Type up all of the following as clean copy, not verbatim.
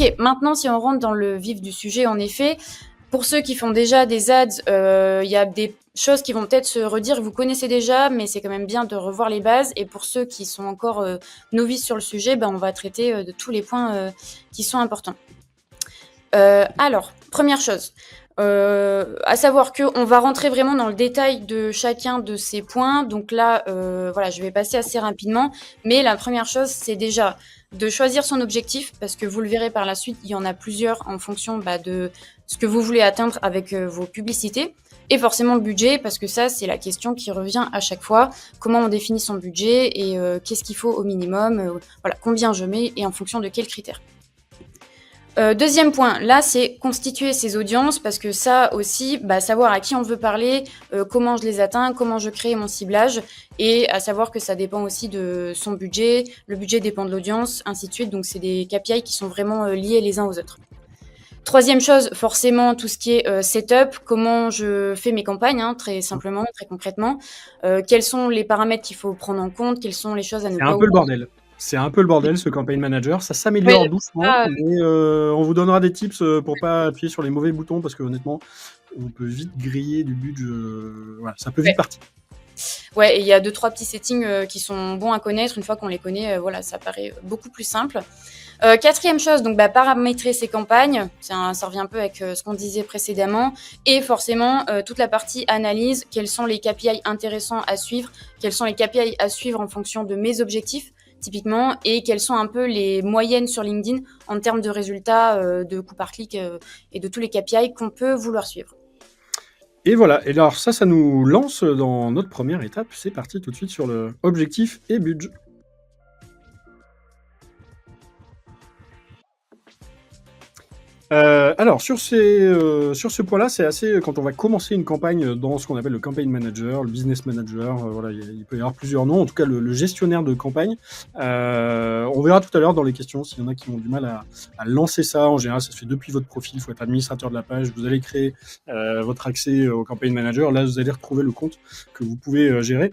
Ok, maintenant si on rentre dans le vif du sujet, en effet, pour ceux qui font déjà des ads, il y a des choses qui vont peut-être se redire, vous connaissez déjà, mais c'est quand même bien de revoir les bases. Et pour ceux qui sont encore novices sur le sujet, on va traiter de tous les points qui sont importants. Alors, première chose, à savoir qu'on va rentrer vraiment dans le détail de chacun de ces points. Donc là, voilà, je vais passer assez rapidement. Mais la première chose, c'est déjà de choisir son objectif, parce que vous le verrez par la suite, il y en a plusieurs en fonction de ce que vous voulez atteindre avec vos publicités. Et forcément le budget, parce que ça, c'est la question qui revient à chaque fois. Comment on définit son budget et qu'est-ce qu'il faut au minimum, voilà, combien je mets et en fonction de quels critères. Deuxième point, là, c'est constituer ses audiences, parce que ça aussi, savoir à qui on veut parler, comment je les atteins, comment je crée mon ciblage, et à savoir que ça dépend aussi de son budget, le budget dépend de l'audience, ainsi de suite. Donc, c'est des KPI qui sont vraiment liés les uns aux autres. Troisième chose, forcément, tout ce qui est setup, comment je fais mes campagnes, très simplement, très concrètement. Quels sont les paramètres qu'il faut prendre en compte, quelles sont les choses à ne C'est pas un peu le oublier. bordel. C'est un peu le bordel, ce Campaign Manager. Ça Oui, s'améliore c'est doucement, ça, mais on vous donnera des tips pour pas appuyer sur les mauvais boutons, parce que honnêtement, on peut vite griller du budget. Voilà, ça peut vite ouais. partir. Ouais, et il y a 2-3 petits settings qui sont bons à connaître. Une fois qu'on les connaît, voilà, ça paraît beaucoup plus simple. Quatrième chose, donc paramétrer ses campagnes. Ça revient un peu avec ce qu'on disait précédemment. Et forcément, toute la partie analyse. Quels sont les KPI intéressants à suivre? Quels sont les KPI à suivre en fonction de mes objectifs, typiquement? Et quelles sont un peu les moyennes sur LinkedIn en termes de résultats, de coûts par clic et de tous les KPI qu'on peut vouloir suivre. Et voilà, et alors ça nous lance dans notre première étape. C'est parti tout de suite sur le objectif et budget. Alors sur ce point-là, c'est assez quand on va commencer une campagne dans ce qu'on appelle le campaign manager, le business manager, voilà, il peut y avoir plusieurs noms. En tout cas, le gestionnaire de campagne. On verra tout à l'heure dans les questions s'il y en a qui ont du mal à lancer ça. En général, ça se fait depuis votre profil. Il faut être administrateur de la page. Vous allez créer votre accès au campaign manager. Là, vous allez retrouver le compte que vous pouvez gérer.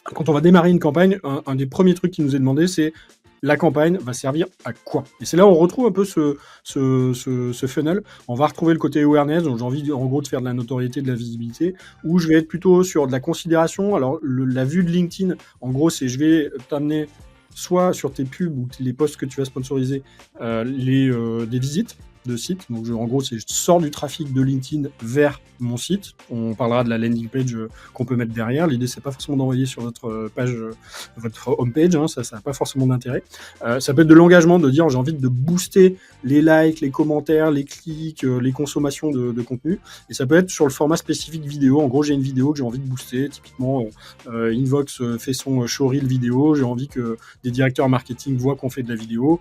Quand on va démarrer une campagne, un des premiers trucs qui nous est demandé, c'est la campagne va servir à quoi? Et c'est là où on retrouve un peu ce funnel. On va retrouver le côté awareness, donc j'ai envie en gros de faire de la notoriété, de la visibilité, où je vais être plutôt sur de la considération. Alors la vue de LinkedIn, en gros, c'est je vais t'amener soit sur tes pubs ou les posts que tu vas sponsoriser, des visites de sites. Donc en gros, c'est je sors du trafic de LinkedIn vers mon site. On parlera de la landing page qu'on peut mettre derrière. L'idée, c'est pas forcément d'envoyer sur votre page, votre homepage, ça n'a pas forcément d'intérêt. Ça peut être de l'engagement, de dire j'ai envie de booster les likes, les commentaires, les clics, les consommations de contenu. Et ça peut être sur le format spécifique vidéo. En gros, j'ai une vidéo que j'ai envie de booster. Typiquement, Invox fait son showreel vidéo. J'ai envie que des directeurs marketing voient qu'on fait de la vidéo.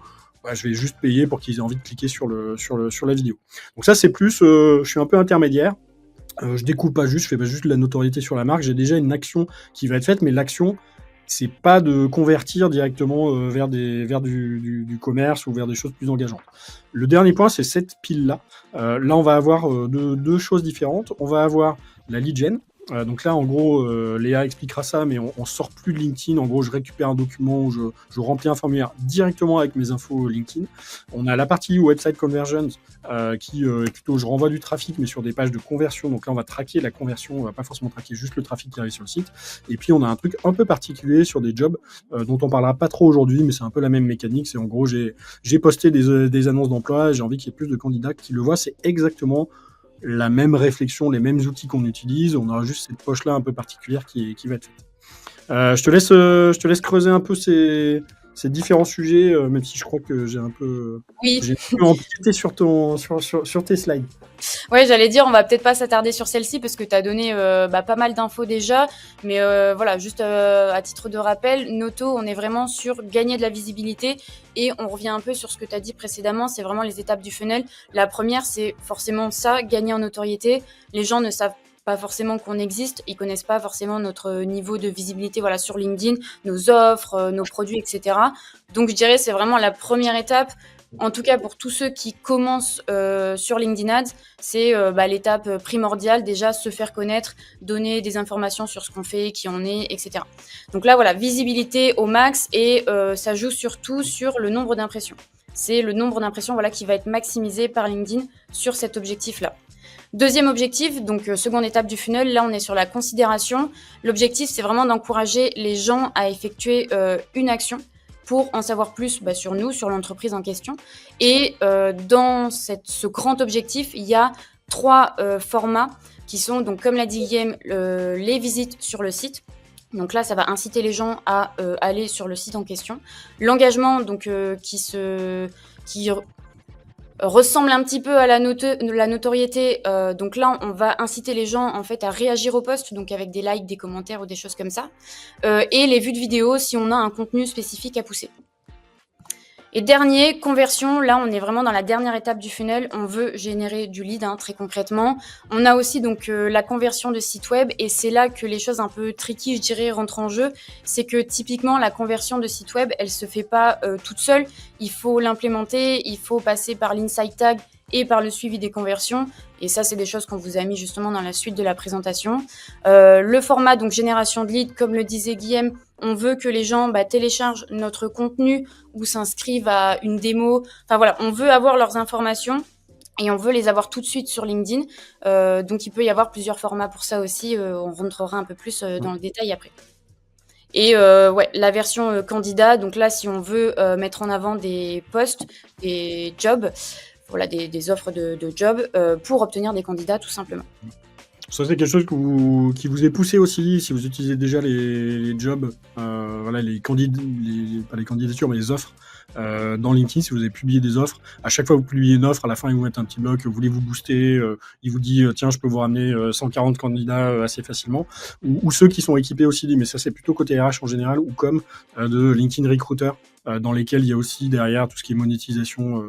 Je vais juste payer pour qu'ils aient envie de cliquer sur la vidéo. Donc ça, c'est plus, je suis un peu intermédiaire. Je découpe pas juste, je fais pas juste de la notoriété sur la marque. J'ai déjà une action qui va être faite, mais l'action, c'est pas de convertir directement vers du commerce ou vers des choses plus engageantes. Le dernier point, c'est cette pile-là. Là, on va avoir deux choses différentes. On va avoir la lead gen. Donc là, en gros, Léa expliquera ça, mais on sort plus de LinkedIn. En gros, je récupère un document où je remplis un formulaire directement avec mes infos LinkedIn. On a la partie website conversions qui est plutôt, je renvoie du trafic, mais sur des pages de conversion. Donc là, on va traquer la conversion. On va pas forcément traquer juste le trafic qui arrive sur le site. Et puis, on a un truc un peu particulier sur des jobs dont on parlera pas trop aujourd'hui, mais c'est un peu la même mécanique. C'est en gros, j'ai posté des annonces d'emploi. J'ai envie qu'il y ait plus de candidats qui le voient. C'est exactement la même réflexion, les mêmes outils qu'on utilise. On aura juste cette poche-là un peu particulière qui va être faite. Je te laisse creuser un peu ces différents sujets, même si je crois que j'ai un peu empiété sur tes slides. Ouais, j'allais dire, on va peut-être pas s'attarder sur celle-ci parce que tu as donné pas mal d'infos déjà. Mais voilà, juste à titre de rappel, Noto, on est vraiment sur gagner de la visibilité. Et on revient un peu sur ce que tu as dit précédemment, c'est vraiment les étapes du funnel. La première, c'est forcément ça, gagner en notoriété. Les gens ne savent pas forcément qu'on existe, ils connaissent pas forcément notre niveau de visibilité sur LinkedIn, nos offres, nos produits, etc. Donc je dirais c'est vraiment la première étape. En tout cas, pour tous ceux qui commencent sur LinkedIn Ads, c'est l'étape primordiale, déjà se faire connaître, donner des informations sur ce qu'on fait, qui on est, etc. Donc là, voilà, visibilité au max et ça joue surtout sur le nombre d'impressions. C'est le nombre d'impressions qui va être maximisé par LinkedIn sur cet objectif-là. Deuxième objectif, donc seconde étape du funnel, là on est sur la considération. L'objectif, c'est vraiment d'encourager les gens à effectuer une action pour en savoir plus sur nous, sur l'entreprise en question. Et dans ce grand objectif, il y a 3 formats qui sont, donc comme l'a dit Guillaume, les visites sur le site. Donc là, ça va inciter les gens à aller sur le site en question. L'engagement, donc qui ressemble un petit peu à la notoriété. Donc là, on va inciter les gens en fait à réagir au post, donc avec des likes, des commentaires ou des choses comme ça. Et les vues de vidéos si on a un contenu spécifique à pousser. Et dernier, conversion, là on est vraiment dans la dernière étape du funnel, on veut générer du lead très concrètement. On a aussi donc la conversion de site web et c'est là que les choses un peu tricky je dirais rentrent en jeu. C'est que typiquement la conversion de site web elle se fait pas toute seule, il faut l'implémenter, il faut passer par l'insight tag et par le suivi des conversions. Et ça, c'est des choses qu'on vous a mis justement dans la suite de la présentation. Le format, donc génération de lead, comme le disait Guillaume, on veut que les gens téléchargent notre contenu ou s'inscrivent à une démo. Enfin voilà, on veut avoir leurs informations et on veut les avoir tout de suite sur LinkedIn. Donc il peut y avoir plusieurs formats pour ça aussi. On rentrera un peu plus dans le détail après. Et la version candidat, donc là, si on veut mettre en avant des postes, des jobs, des offres de job pour obtenir des candidats tout simplement. Ça, c'est quelque chose qui vous est poussé aussi, si vous utilisez déjà les jobs, pas les candidatures, mais les offres dans LinkedIn, si vous avez publié des offres. À chaque fois que vous publiez une offre, à la fin, ils vous mettent un petit bloc, voulez-vous booster, il vous dit, tiens, je peux vous ramener 140 candidats assez facilement. Ou ceux qui sont équipés aussi, mais ça, c'est plutôt côté RH en général, ou comme de LinkedIn Recruiter, dans lesquels il y a aussi derrière tout ce qui est monétisation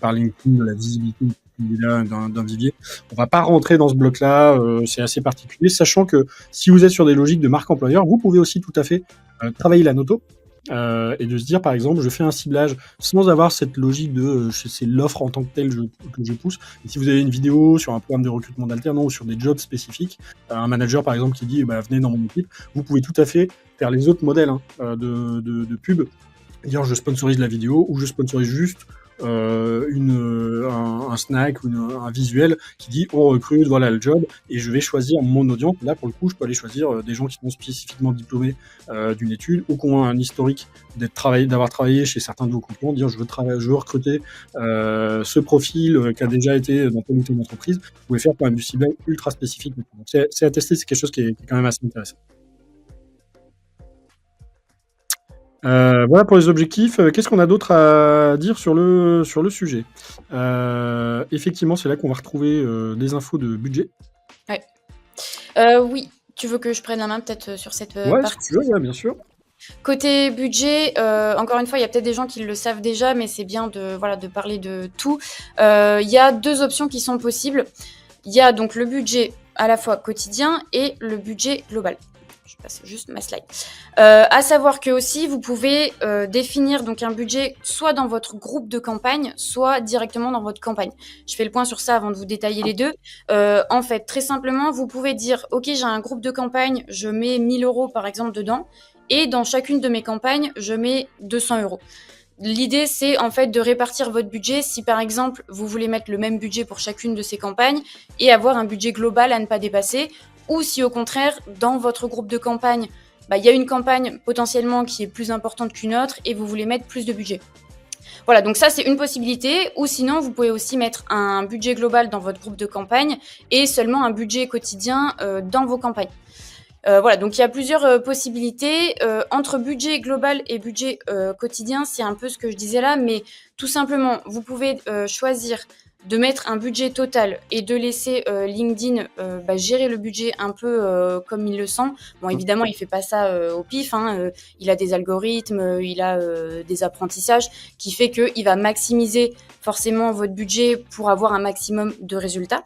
par LinkedIn, de la visibilité d'un vivier. On va pas rentrer dans ce bloc-là, c'est assez particulier, sachant que si vous êtes sur des logiques de marque employeur, vous pouvez aussi tout à fait travailler la noto et de se dire, par exemple, je fais un ciblage sans avoir cette logique de c'est l'offre en tant que telle que je pousse. Et si vous avez une vidéo sur un programme de recrutement d'alternants ou sur des jobs spécifiques, un manager par exemple qui dit venez dans mon équipe, vous pouvez tout à fait faire les autres modèles de pub, dire je sponsorise la vidéo ou je sponsorise juste un snack ou un visuel qui dit on recrute, voilà le job, et je vais choisir mon audience. Là pour le coup je peux aller choisir des gens qui sont spécifiquement diplômés d'une étude ou qui ont un historique d'avoir travaillé chez certains de vos concurrents, dire je veux recruter ce profil qui a déjà été dans telle ou telle entreprise. Vous pouvez faire quand même du ciblage ultra spécifique. Donc, c'est à tester, c'est quelque chose qui est quand même assez intéressant. Voilà pour les objectifs. Qu'est-ce qu'on a d'autre à dire sur le sujet? Effectivement, c'est là qu'on va retrouver des infos de budget. Ouais. Oui, tu veux que je prenne la main peut-être sur cette Ouais, partie? si tu veux, ouais, bien sûr. Côté budget, encore une fois, il y a peut-être des gens qui le savent déjà, mais c'est bien de parler de tout. Il y a 2 options qui sont possibles. Il y a donc le budget à la fois quotidien et le budget global. Je passe juste ma slide. À savoir que aussi, vous pouvez définir donc un budget soit dans votre groupe de campagne, soit directement dans votre campagne. Je fais le point sur ça avant de vous détailler les deux. En fait, très simplement, vous pouvez dire, OK, j'ai un groupe de campagne, je mets 1 000 € par exemple dedans, et dans chacune de mes campagnes, je mets 200 €. L'idée, c'est en fait de répartir votre budget. Si par exemple, vous voulez mettre le même budget pour chacune de ces campagnes et avoir un budget global à ne pas dépasser, ou si au contraire, dans votre groupe de campagne, il y a une campagne potentiellement qui est plus importante qu'une autre et vous voulez mettre plus de budget. Voilà, donc ça c'est une possibilité, ou sinon vous pouvez aussi mettre un budget global dans votre groupe de campagne et seulement un budget quotidien dans vos campagnes. Voilà, donc il y a plusieurs possibilités. Entre budget global et budget quotidien, c'est un peu ce que je disais là, mais tout simplement, vous pouvez choisir de mettre un budget total et de laisser LinkedIn gérer le budget un peu comme il le sent. Bon, évidemment, il fait pas ça au pif. Il a des algorithmes, il a des apprentissages qui fait qu'il va maximiser forcément votre budget pour avoir un maximum de résultats.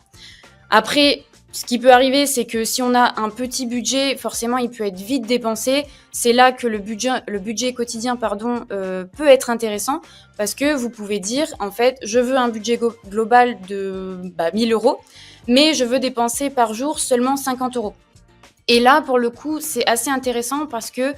Après, ce qui peut arriver, c'est que si on a un petit budget, forcément, il peut être vite dépensé. C'est là que le budget quotidien peut être intéressant parce que vous pouvez dire, en fait, je veux un budget global de 1 000 €, mais je veux dépenser par jour seulement 50 €. Et là, pour le coup, c'est assez intéressant parce que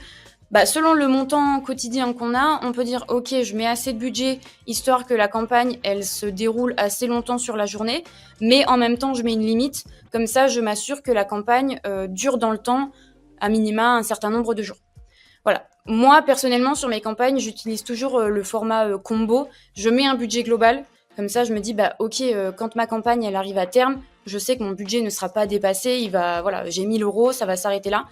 Bah, selon le montant quotidien qu'on a, on peut dire ok, je mets assez de budget histoire que la campagne elle se déroule assez longtemps sur la journée, mais en même temps je mets une limite, comme ça je m'assure que la campagne dure dans le temps, à minima un certain nombre de jours. Voilà. Moi, personnellement, sur mes campagnes, j'utilise toujours le format combo. Je mets un budget global. Comme ça, je me dis, bah, ok, quand ma campagne elle arrive à terme, je sais que mon budget ne sera pas dépassé. Voilà, j'ai 1 000 euros, ça va s'arrêter là.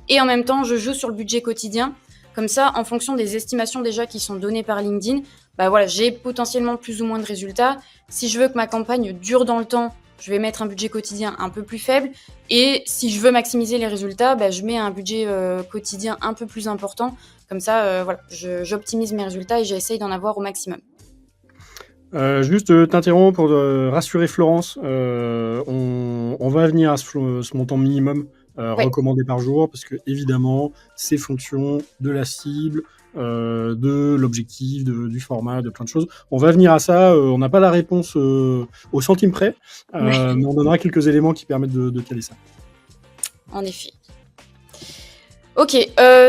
Et en même temps, je joue sur le budget quotidien. Comme ça, en fonction des estimations déjà qui sont données par LinkedIn, bah voilà, j'ai potentiellement plus ou moins de résultats. Si je veux que ma campagne dure dans le temps, je vais mettre un budget quotidien un peu plus faible. Et si je veux maximiser les résultats, bah, je mets un budget quotidien un peu plus important. Comme ça, voilà, j'optimise mes résultats et j'essaye d'en avoir au maximum. Juste t'interromps pour rassurer Florence. On va venir à ce montant minimum Ouais, recommandé par jour parce que évidemment, c'est fonction de la cible, de l'objectif, du format, de plein de choses. On va venir à ça. On n'a pas la réponse au centime près, ouais, mais on donnera quelques éléments qui permettent de caler ça. en effet. Ok,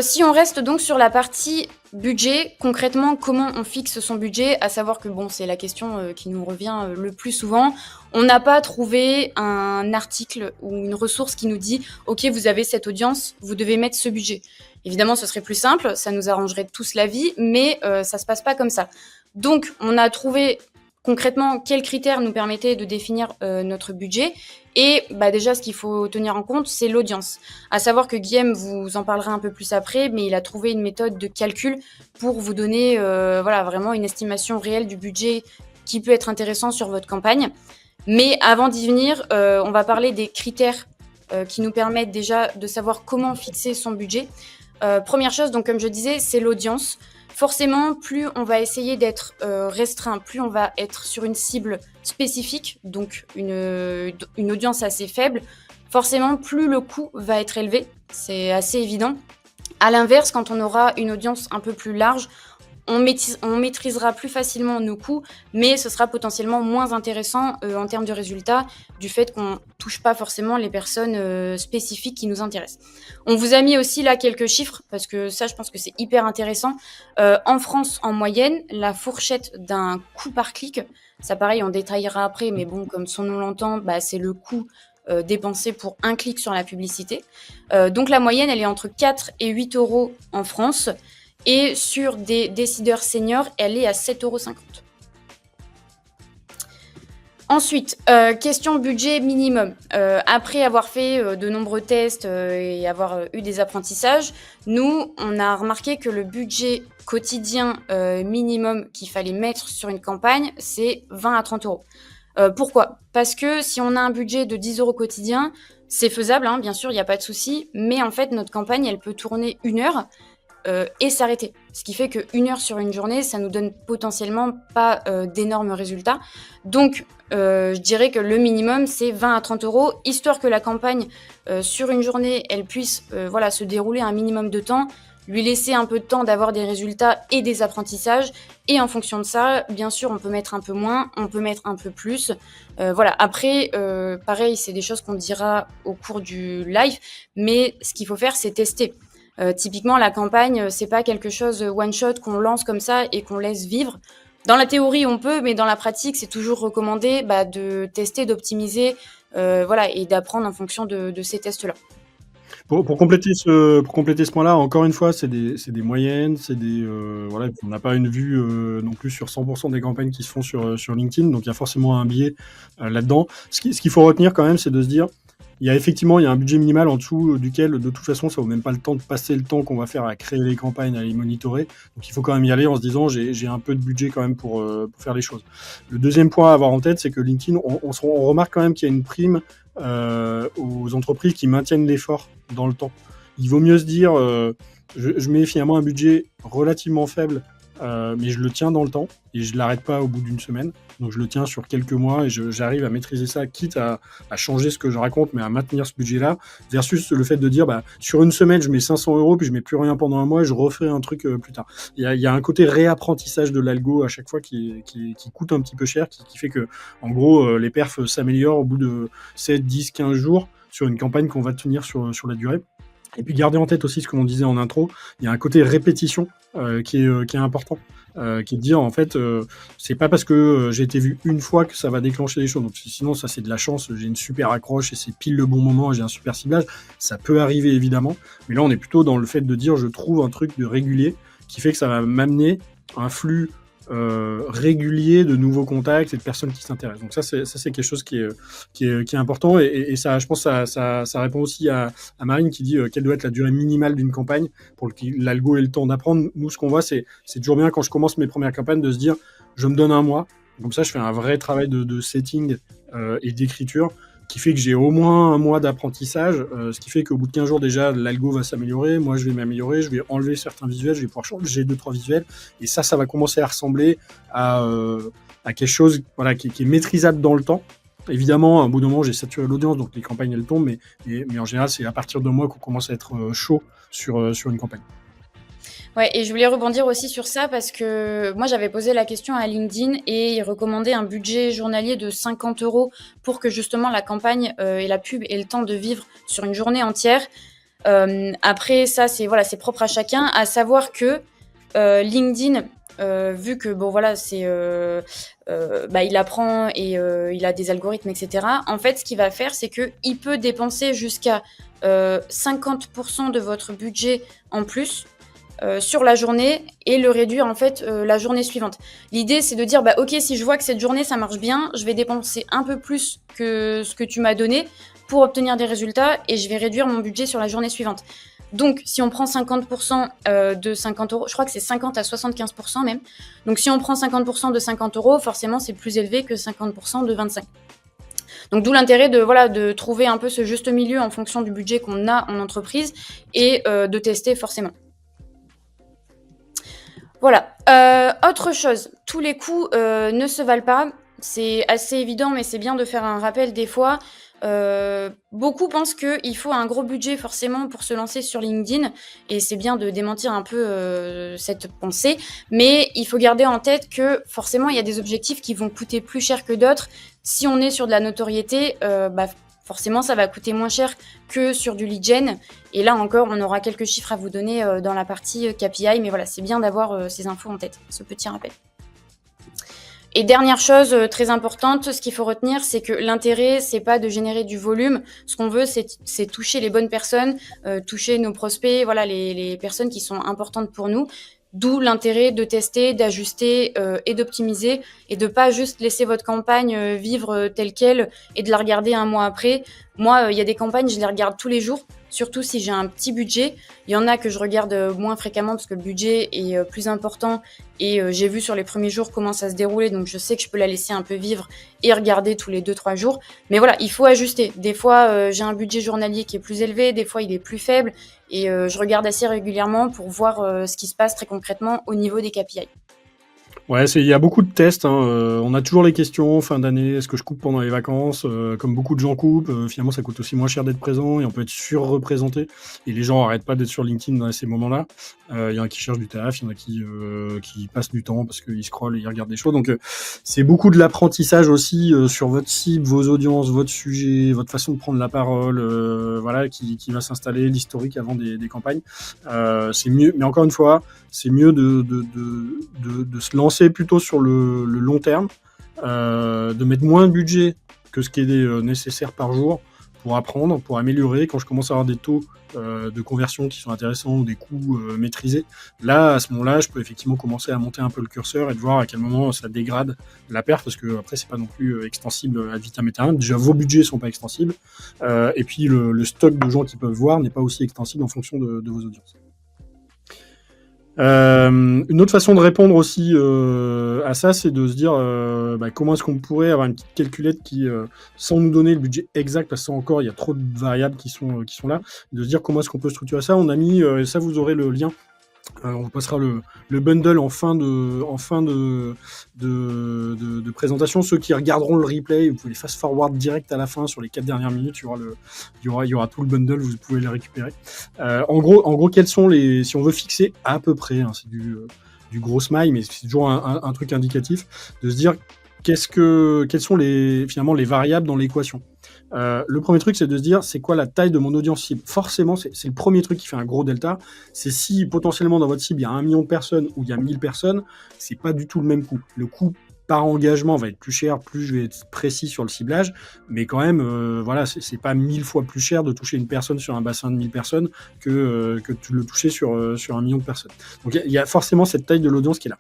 si on reste donc sur la partie budget, concrètement, comment on fixe son budget? À savoir que bon, c'est la question qui nous revient le plus souvent. On n'a pas trouvé un article ou une ressource qui nous dit, ok, vous avez cette audience, vous devez mettre ce budget. Évidemment, ce serait plus simple, ça nous arrangerait tous la vie, mais ça se passe pas comme ça. Donc, on a trouvé concrètement quels critères nous permettaient de définir notre budget. Et bah, déjà, ce qu'il faut tenir en compte, c'est l'audience. À savoir que Guillaume vous en parlera un peu plus après, mais il a trouvé une méthode de calcul pour vous donner voilà, vraiment une estimation réelle du budget qui peut être intéressant sur votre campagne. Mais avant d'y venir, on va parler des critères qui nous permettent déjà de savoir comment fixer son budget. Première chose, donc comme je disais, c'est l'audience. Forcément, plus on va essayer d'être restreint, plus on va être sur une cible spécifique, donc une audience assez faible. Forcément, plus le coût va être élevé, c'est assez évident. À l'inverse, quand on aura une audience un peu plus large, on maîtrisera plus facilement nos coûts, mais ce sera potentiellement moins intéressant en termes de résultats du fait qu'on ne touche pas forcément les personnes spécifiques qui nous intéressent. On vous a mis aussi là quelques chiffres, parce que ça, je pense que c'est hyper intéressant. En France, en moyenne, la fourchette d'un coût par clic, ça pareil, on détaillera après, mais bon, comme son nom l'entend, bah, c'est le coût dépensé pour un clic sur la publicité. Donc la moyenne, elle est entre 4 et 8 euros en France. Et sur des décideurs seniors, elle est à 7,50 €. Ensuite, question budget minimum. Après avoir fait de nombreux tests et avoir eu des apprentissages, nous, on a remarqué que le budget quotidien minimum qu'il fallait mettre sur une campagne, c'est 20 à 30 euros. Pourquoi? Parce que si on a un budget de 10 euros quotidien, c'est faisable, hein, bien sûr, il n'y a pas de souci, mais en fait, notre campagne, elle peut tourner 1 heure et s'arrêter. Ce qui fait qu'1 heure sur une journée, ça nous donne potentiellement pas d'énormes résultats. Donc, je dirais que le minimum, c'est 20 à 30 euros, histoire que la campagne, sur une journée, elle puisse voilà, se dérouler un minimum de temps, lui laisser un peu de temps d'avoir des résultats et des apprentissages. Et en fonction de ça, bien sûr, on peut mettre un peu moins, on peut mettre un peu plus. Voilà. Après, pareil, c'est des choses qu'on dira au cours du live, mais ce qu'il faut faire, c'est tester. Typiquement, la campagne, c'est pas quelque chose one shot qu'on lance comme ça et qu'on laisse vivre. Dans la théorie, on peut, mais dans la pratique, c'est toujours recommandé de tester, d'optimiser, voilà, et d'apprendre en fonction de ces tests-là. Pour compléter ce point-là, encore une fois, c'est des moyennes, voilà, on n'a pas une vue non plus sur 100% des campagnes qui se font sur LinkedIn, donc il y a forcément un biais là-dedans. Ce qu'il faut retenir quand même, c'est de se dire, il y a un budget minimal en dessous duquel, de toute façon, ça vaut même pas le temps de passer le temps qu'on va faire à créer les campagnes, à les monitorer. Donc il faut quand même y aller en se disant, j'ai un peu de budget quand même pour faire les choses. Le deuxième point à avoir en tête, c'est que LinkedIn, on remarque quand même qu'il y a une prime aux entreprises qui maintiennent l'effort dans le temps. Il vaut mieux se dire, je mets finalement un budget relativement faible, mais je le tiens dans le temps et je l'arrête pas au bout d'une semaine. Donc je le tiens sur quelques mois et j'arrive à maîtriser ça, quitte à changer ce que je raconte, mais à maintenir ce budget-là, versus le fait de dire, sur une semaine, je mets 500 euros, puis je mets plus rien pendant un mois et je refais un truc plus tard. Il y a un côté réapprentissage de l'algo à chaque fois qui coûte un petit peu cher, qui fait que, en gros, les perfs s'améliorent au bout de 7, 10, 15 jours sur une campagne qu'on va tenir sur la durée. Et puis garder en tête aussi ce que l'on disait en intro, il y a un côté répétition qui est important, qui est de dire en fait, c'est pas parce que j'ai été vu une fois que ça va déclencher des choses. Donc sinon ça c'est de la chance, j'ai une super accroche et c'est pile le bon moment, j'ai un super ciblage. Ça peut arriver évidemment, mais là on est plutôt dans le fait de dire je trouve un truc de régulier qui fait que ça va m'amener un flux régulier de nouveaux contacts et de personnes qui s'intéressent. Donc ça c'est quelque chose qui est important et ça, je pense, ça répond aussi à Marine qui dit quelle doit être la durée minimale d'une campagne pour que l'algo ait le temps d'apprendre. Nous, ce qu'on voit, c'est toujours bien quand je commence mes premières campagnes de se dire je me donne un mois. Comme ça, je fais un vrai travail de setting et d'écriture qui fait que j'ai au moins un mois d'apprentissage, ce qui fait qu'au bout de 15 jours déjà, l'algo va s'améliorer, moi je vais m'améliorer, je vais enlever certains visuels, je vais pouvoir changer 2-3 visuels, et ça va commencer à ressembler à quelque chose voilà, qui est maîtrisable dans le temps. Évidemment, à un bout d'un moment, j'ai saturé l'audience, donc les campagnes elles tombent, mais en général, c'est à partir de moi qu'on commence à être chaud sur une campagne. Ouais, et je voulais rebondir aussi sur ça parce que moi j'avais posé la question à LinkedIn et ils recommandaient un budget journalier de 50 € pour que justement la campagne et la pub aient le temps de vivre sur une journée entière. Après ça c'est voilà, c'est propre à chacun, à savoir que LinkedIn, vu que bon voilà c'est il apprend et il a des algorithmes etc. En fait ce qu'il va faire c'est que il peut dépenser jusqu'à 50% de votre budget en plus sur la journée et le réduire en fait la journée suivante. L'idée c'est de dire bah ok, si je vois que cette journée ça marche bien, je vais dépenser un peu plus que ce que tu m'as donné pour obtenir des résultats et je vais réduire mon budget sur la journée suivante. Donc si on prend 50% de 50 €, je crois que c'est 50 à 75% même. Donc si on prend 50% de 50 €, forcément c'est plus élevé que 50% de 25. Donc d'où l'intérêt de trouver un peu ce juste milieu en fonction du budget qu'on a en entreprise et de tester forcément. Voilà. Autre chose, tous les coûts ne se valent pas. C'est assez évident, mais c'est bien de faire un rappel des fois. Beaucoup pensent qu'il faut un gros budget forcément pour se lancer sur LinkedIn, et c'est bien de démentir un peu cette pensée. Mais il faut garder en tête que forcément, il y a des objectifs qui vont coûter plus cher que d'autres. Si on est sur de la notoriété, forcément, ça va coûter moins cher que sur du lead gen. Et là encore, on aura quelques chiffres à vous donner dans la partie KPI. Mais voilà, c'est bien d'avoir ces infos en tête, ce petit rappel. Et dernière chose très importante, ce qu'il faut retenir, c'est que l'intérêt, c'est pas de générer du volume. Ce qu'on veut, c'est toucher les bonnes personnes, toucher nos prospects, voilà, les personnes qui sont importantes pour nous. D'où l'intérêt de tester, d'ajuster et d'optimiser et de pas juste laisser votre campagne vivre telle qu'elle et de la regarder un mois après. Moi, il y a des campagnes, je les regarde tous les jours, surtout si j'ai un petit budget. Il y en a que je regarde moins fréquemment parce que le budget est plus important et j'ai vu sur les premiers jours comment ça se déroulait, donc je sais que je peux la laisser un peu vivre et regarder tous les 2-3 jours. Mais voilà, il faut ajuster. Des fois, j'ai un budget journalier qui est plus élevé, des fois il est plus faible et je regarde assez régulièrement pour voir ce qui se passe très concrètement au niveau des KPI. Ouais, il y a beaucoup de tests. On a toujours les questions fin d'année. Est-ce que je coupe pendant les vacances comme beaucoup de gens coupent. Finalement, ça coûte aussi moins cher d'être présent et on peut être surreprésenté. Et les gens n'arrêtent pas d'être sur LinkedIn dans ces moments-là. Il y en a qui cherchent du taf, il y en a qui passent du temps parce qu'ils scrollent et ils regardent des choses. Donc, c'est beaucoup de l'apprentissage aussi sur votre cible, vos audiences, votre sujet, votre façon de prendre la parole, voilà, qui va s'installer, l'historique avant des campagnes. C'est mieux, mais encore une fois, c'est mieux de se lancer plutôt sur le long terme, de mettre moins de budget que ce qui est nécessaire par jour pour apprendre, pour améliorer. Quand je commence à avoir des taux de conversion qui sont intéressants ou des coûts maîtrisés, là, à ce moment-là, je peux effectivement commencer à monter un peu le curseur et de voir à quel moment ça dégrade la perte, parce que après, c'est pas non plus extensible ad vitam aeternam. Déjà, vos budgets sont pas extensibles, et puis le stock de gens qui peuvent voir n'est pas aussi extensible en fonction de vos audiences. Une autre façon de répondre aussi à ça, c'est de se dire comment est-ce qu'on pourrait avoir une petite calculette qui, sans nous donner le budget exact, parce que ça encore, il y a trop de variables qui sont là, de se dire comment est-ce qu'on peut structurer ça. On a mis, ça vous aurez le lien, on vous passera le bundle en fin de présentation. Ceux qui regarderont le replay, vous pouvez les fast forward direct à la fin sur les 4 dernières minutes. Il y aura tout le bundle, vous pouvez les récupérer. En gros, quels sont si on veut fixer à peu près, c'est du gros smile, mais c'est toujours un truc indicatif, de se dire quelles sont finalement les variables dans l'équation. Le premier truc, c'est de se dire, c'est quoi la taille de mon audience cible? Forcément, c'est le premier truc qui fait un gros delta. C'est si potentiellement dans votre cible, il y a 1 million de personnes ou il y a 1000 personnes, c'est pas du tout le même coût. Le coût par engagement va être plus cher, plus je vais être précis sur le ciblage, mais quand même, voilà, c'est pas 1000 fois plus cher de toucher une personne sur un bassin de 1000 personnes que de le toucher sur 1 million de personnes. Donc il y a forcément cette taille de l'audience qui est là.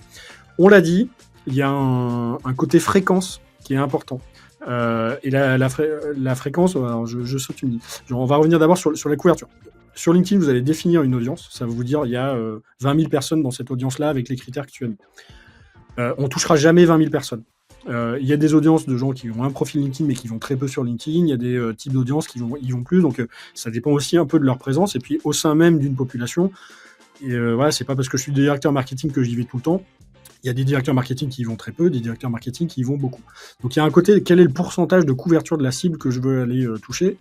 On l'a dit, il y a un côté fréquence qui est important. Et la fréquence, alors je saute une ligne. On va revenir d'abord sur la couverture. Sur LinkedIn, vous allez définir une audience. Ça va vous dire il y a 20 000 personnes dans cette audience-là avec les critères que tu as mis. On touchera jamais 20 000 personnes. Il y a des audiences de gens qui ont un profil LinkedIn mais qui vont très peu sur LinkedIn. Il y a des types d'audiences qui vont plus. Donc ça dépend aussi un peu de leur présence. Et puis au sein même d'une population, voilà, c'est pas parce que je suis directeur marketing que j'y vais tout le temps. Il y a des directeurs marketing qui y vont très peu, des directeurs marketing qui y vont beaucoup. Donc il y a un côté, quel est le pourcentage de couverture de la cible que je veux aller toucher,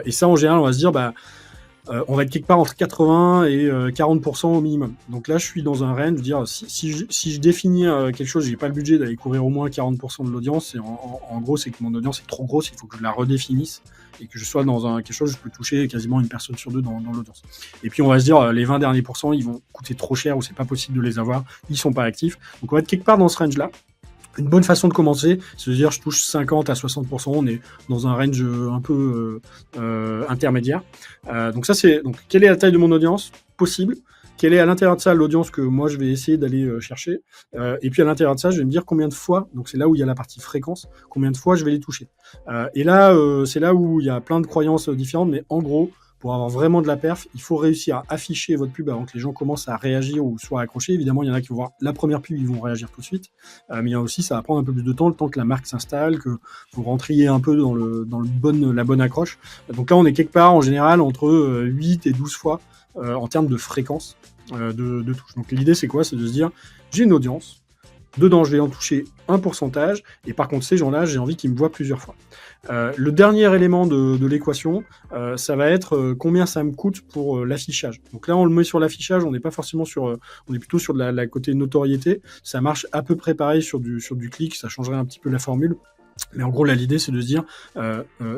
et ça en général on va se dire on va être quelque part entre 80 et 40% au minimum. Donc là je suis dans un range, dire si je définis quelque chose, j'ai pas le budget d'aller couvrir au moins 40% de l'audience, et en gros c'est que mon audience est trop grosse, il faut que je la redéfinisse et que je sois dans quelque chose où je peux toucher quasiment une personne sur deux dans l'audience. Et puis on va se dire les 20 derniers pourcents ils vont coûter trop cher ou c'est pas possible de les avoir, ils sont pas actifs. Donc on va être quelque part dans ce range là. Une bonne façon de commencer, c'est de dire je touche 50 à 60%, on est dans un range un peu intermédiaire. Donc ça c'est donc quelle est la taille de mon audience possible, quelle est à l'intérieur de ça l'audience que moi je vais essayer d'aller chercher, et puis à l'intérieur de ça je vais me dire combien de fois, donc c'est là où il y a la partie fréquence, combien de fois je vais les toucher. Et là c'est là où il y a plein de croyances différentes, mais en gros pour avoir vraiment de la perf, il faut réussir à afficher votre pub avant que les gens commencent à réagir ou soit à accrocher. Évidemment, il y en a qui vont voir la première pub, ils vont réagir tout de suite. Mais il y en a aussi, ça va prendre un peu plus de temps, le temps que la marque s'installe, que vous rentriez un peu dans la bonne accroche. Donc là, on est quelque part, en général, entre 8 et 12 fois en termes de fréquence de touche. Donc l'idée, c'est quoi? C'est de se dire, j'ai une audience, dedans, je vais en toucher un pourcentage, et par contre, ces gens-là, j'ai envie qu'ils me voient plusieurs fois. Le dernier élément de l'équation, ça va être combien ça me coûte pour l'affichage. Donc là, on le met sur l'affichage, on n'est pas forcément on est plutôt sur la côté notoriété. Ça marche à peu près pareil sur du clic, ça changerait un petit peu la formule. Mais en gros, là, l'idée, c'est de se dire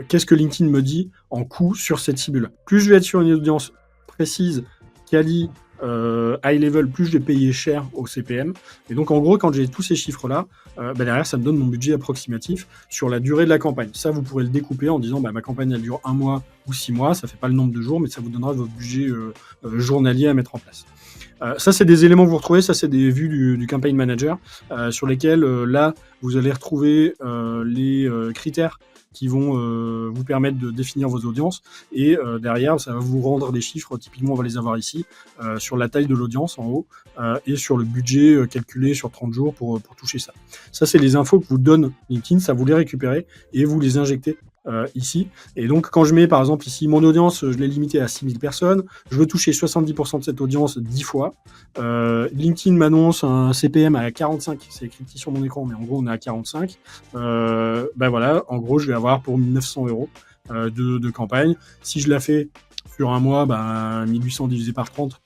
qu'est-ce que LinkedIn me dit en coût sur cette cible-là. Plus je vais être sur une audience précise, quali, high level, plus je vais payer cher au CPM. Et donc en gros, quand j'ai tous ces chiffres-là, derrière ça me donne mon budget approximatif sur la durée de la campagne. Ça, vous pourrez le découper en disant ma campagne elle dure 1 mois ou 6 mois, ça fait pas le nombre de jours, mais ça vous donnera votre budget journalier à mettre en place. Ça, c'est des éléments que vous retrouvez, ça c'est des vues du Campaign Manager, sur lesquels là vous allez retrouver les critères qui vont vous permettre de définir vos audiences, et derrière ça va vous rendre des chiffres. Typiquement on va les avoir ici sur la taille de l'audience en haut, et sur le budget calculé sur 30 jours pour toucher ça. Ça c'est les infos que vous donne LinkedIn, ça vous les récupérez et vous les injectez ici. Et donc quand je mets par exemple ici mon audience, je l'ai limitée à 6000 personnes, je veux toucher 70% de cette audience 10 fois, LinkedIn m'annonce un CPM à 45, c'est écrit petit sur mon écran mais en gros on est à 45, voilà, en gros je vais avoir pour 900 € de campagne. Si je la fais sur un mois, 1800 divisé par 30,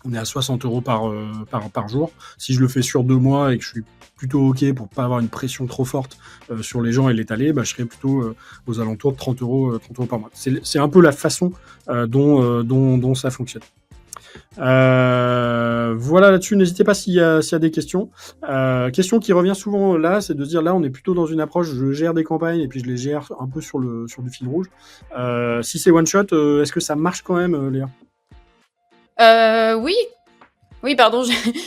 on est à 60 € par jour. Si je le fais sur 2 mois et que je suis plutôt OK pour pas avoir une pression trop forte sur les gens et l'étaler, je serai plutôt aux alentours de 30 € par mois. C'est un peu la façon dont ça fonctionne. Voilà là-dessus, n'hésitez pas s'il y a des questions. Question qui revient souvent là, c'est de se dire là on est plutôt dans une approche, je gère des campagnes et puis je les gère un peu sur du fil rouge. Si c'est one shot, est-ce que ça marche quand même, Léa? Oui. Oui, pardon,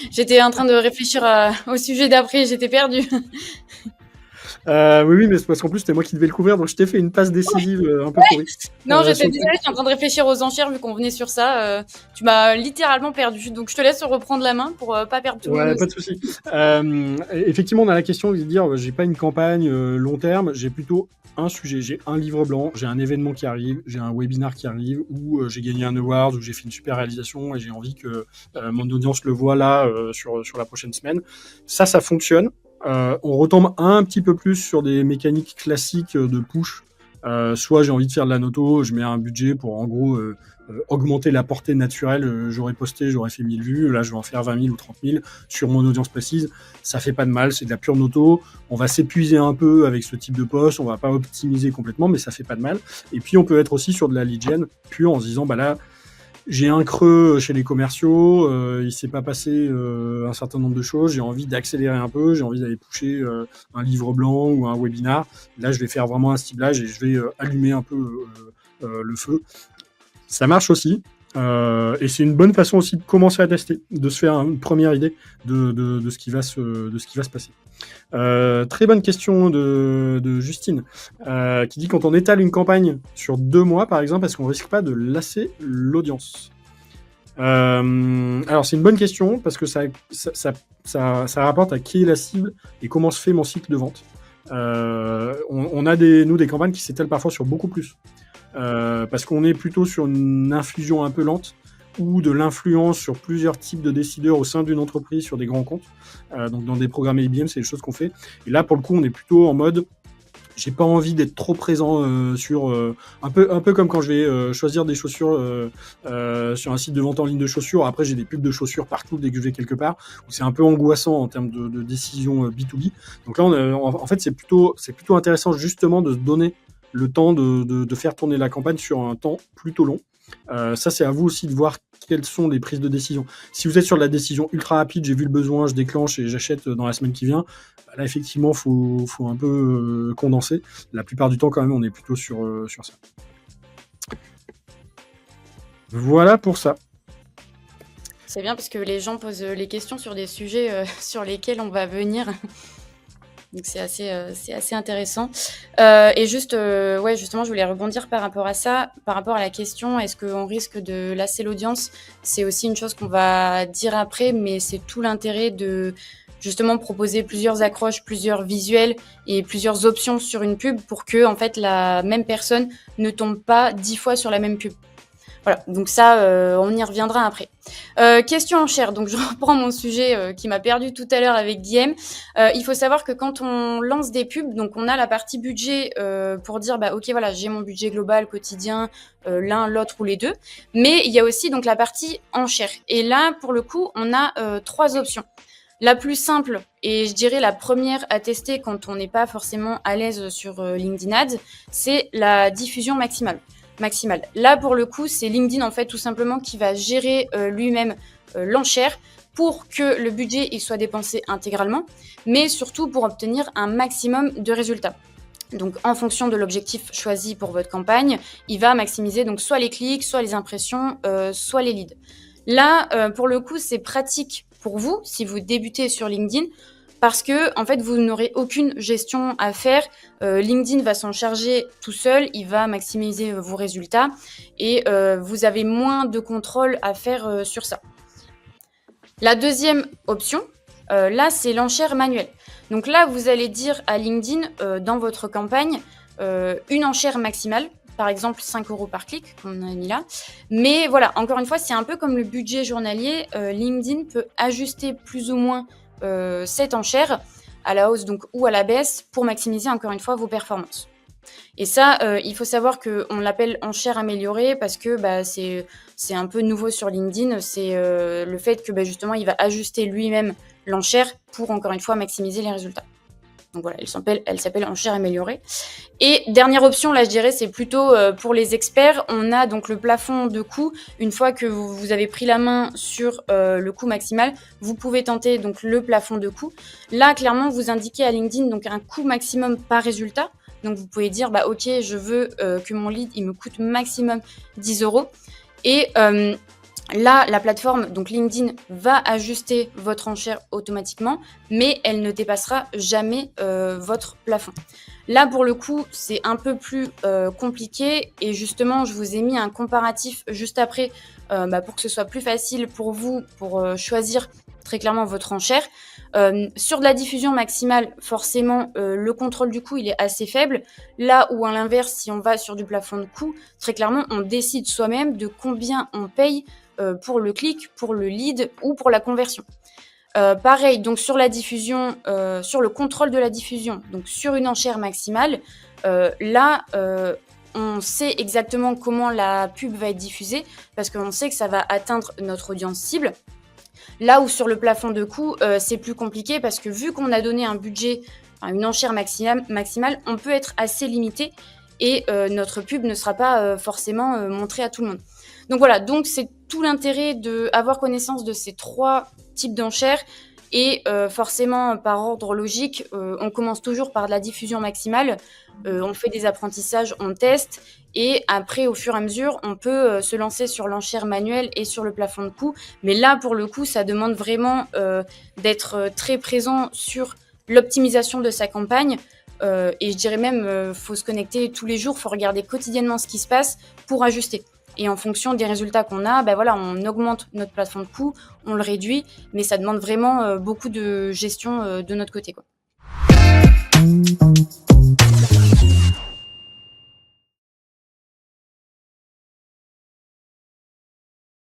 j'étais en train de réfléchir au sujet d'après, j'étais perdue. Oui, mais c'est parce qu'en plus c'était moi qui devais le couvrir, donc je t'ai fait une passe décisive un peu pourrie. Non, j'étais désolée, j'étais en train de réfléchir aux enchères vu qu'on venait sur ça. Tu m'as littéralement perdu, donc je te laisse reprendre la main pour pas perdre tout le monde. Ouais, pas de souci. Effectivement, on a la question de dire j'ai pas une campagne long terme, j'ai plutôt un sujet, j'ai un livre blanc, j'ai un événement qui arrive, j'ai un webinar qui arrive, ou j'ai gagné un award, ou j'ai fait une super réalisation et j'ai envie que mon audience le voit là sur la prochaine semaine. Ça fonctionne. On retombe un petit peu plus sur des mécaniques classiques de push. Soit j'ai envie de faire de la noto, je mets un budget pour en gros augmenter la portée naturelle. J'aurais posté, j'aurais fait 1000 vues, là je vais en faire 20 000 ou 30 000 sur mon audience précise. Ça fait pas de mal, c'est de la pure noto. On va s'épuiser un peu avec ce type de post, on va pas optimiser complètement, mais ça fait pas de mal. Et puis on peut être aussi sur de la lead gen pure en se disant bah là j'ai un creux chez les commerciaux, il s'est pas passé un certain nombre de choses, j'ai envie d'accélérer un peu, j'ai envie d'aller pusher un livre blanc ou un webinar. Là, je vais faire vraiment un ciblage et je vais allumer un peu le feu. Ça marche aussi. Et c'est une bonne façon aussi de commencer à tester, de se faire une première idée de ce qui va se passer. Très bonne question de Justine, qui dit quand on étale une campagne sur 2 mois, par exemple, est-ce qu'on risque pas de lasser l'audience? Alors c'est une bonne question parce que ça rapporte à qui est la cible et comment se fait mon cycle de vente. On a des campagnes qui s'étalent parfois sur beaucoup plus. Parce qu'on est plutôt sur une infusion un peu lente ou de l'influence sur plusieurs types de décideurs au sein d'une entreprise sur des grands comptes. Donc dans des programmes IBM, c'est les choses qu'on fait. Et là, pour le coup, on est plutôt en mode j'ai pas envie d'être trop présent sur un peu comme quand je vais choisir des chaussures sur un site de vente en ligne de chaussures. Après, j'ai des pubs de chaussures partout dès que je vais quelque part, où c'est un peu angoissant en termes de décision B2B. Donc là, en fait, c'est plutôt intéressant justement de se donner le temps de faire tourner la campagne sur un temps plutôt long. Ça, c'est à vous aussi de voir quelles sont les prises de décision. Si vous êtes sur de la décision ultra rapide, j'ai vu le besoin, je déclenche et j'achète dans la semaine qui vient, bah là, effectivement, faut un peu condenser. La plupart du temps, quand même, on est plutôt sur ça. Voilà pour ça. C'est bien parce que les gens posent les questions sur des sujets sur lesquels on va venir. Donc c'est assez intéressant. Et juste, ouais, justement, je voulais rebondir par rapport à ça, par rapport à la question, est-ce qu'on risque de lasser l'audience? C'est aussi une chose qu'on va dire après, mais c'est tout l'intérêt de justement proposer plusieurs accroches, plusieurs visuels et plusieurs options sur une pub pour que, en fait, la même personne ne tombe pas 10 fois sur la même pub. Voilà, donc ça, on y reviendra après. Question en chair, donc je reprends mon sujet qui m'a perdu tout à l'heure avec Guillaume. Il faut savoir que quand on lance des pubs, donc on a la partie budget pour dire, bah ok, voilà, j'ai mon budget global, quotidien, l'un, l'autre ou les deux. Mais il y a aussi donc la partie enchère. Et là, pour le coup, on a 3 options. La plus simple, et je dirais la première à tester quand on n'est pas forcément à l'aise sur LinkedIn Ads, c'est la diffusion maximale. Là, pour le coup, c'est LinkedIn, en fait, tout simplement, qui va gérer lui-même l'enchère pour que le budget il soit dépensé intégralement, mais surtout pour obtenir un maximum de résultats. Donc, en fonction de l'objectif choisi pour votre campagne, il va maximiser donc soit les clics, soit les impressions, soit les leads. Là, pour le coup, c'est pratique pour vous si vous débutez sur LinkedIn, parce que en fait, vous n'aurez aucune gestion à faire. LinkedIn va s'en charger tout seul, il va maximiser vos résultats et vous avez moins de contrôle à faire sur ça. La deuxième option, là, c'est l'enchère manuelle. Donc là, vous allez dire à LinkedIn, dans votre campagne, une enchère maximale, par exemple 5 € par clic, comme on a mis là. Mais voilà, encore une fois, c'est un peu comme le budget journalier. LinkedIn peut ajuster plus ou moins cette enchère à la hausse donc, ou à la baisse pour maximiser encore une fois vos performances. Et ça, il faut savoir qu'on l'appelle enchère améliorée parce que bah, c'est un peu nouveau sur LinkedIn. C'est le fait que bah, justement, il va ajuster lui-même l'enchère pour encore une fois maximiser les résultats. Donc voilà, elle s'appelle enchère améliorée. Et dernière option, là je dirais, c'est plutôt pour les experts. On a donc le plafond de coût. Une fois que vous avez pris la main sur le coût maximal, vous pouvez tenter donc le plafond de coût. Là, clairement, vous indiquez à LinkedIn donc un coût maximum par résultat. Donc vous pouvez dire, bah ok, je veux que mon lead il me coûte maximum 10 €. Et là, la plateforme, donc LinkedIn, va ajuster votre enchère automatiquement, mais elle ne dépassera jamais votre plafond. Là, pour le coup, c'est un peu plus compliqué et justement, je vous ai mis un comparatif juste après pour que ce soit plus facile pour vous pour choisir très clairement votre enchère. Sur de la diffusion maximale, forcément, le contrôle du coût, il est assez faible. Là où, à l'inverse, si on va sur du plafond de coût, très clairement, on décide soi-même de combien on paye pour le clic, pour le lead ou pour la conversion. Pareil, donc sur la diffusion, sur le contrôle de la diffusion, donc sur une enchère maximale, là, on sait exactement comment la pub va être diffusée parce qu'on sait que ça va atteindre notre audience cible. Là où sur le plafond de coût, c'est plus compliqué parce que vu qu'on a donné un budget, une enchère maximale, on peut être assez limité et notre pub ne sera pas forcément montrée à tout le monde. Donc voilà, donc c'est tout l'intérêt d'avoir connaissance de ces 3 types d'enchères et forcément par ordre logique, on commence toujours par de la diffusion maximale, on fait des apprentissages, on teste et après au fur et à mesure, on peut se lancer sur l'enchère manuelle et sur le plafond de coût. Mais là pour le coup, ça demande vraiment d'être très présent sur l'optimisation de sa campagne. Et je dirais même, faut se connecter tous les jours, faut regarder quotidiennement ce qui se passe pour ajuster. Et en fonction des résultats qu'on a, voilà, on augmente notre plafond de coût, on le réduit, mais ça demande vraiment beaucoup de gestion de notre côté, quoi.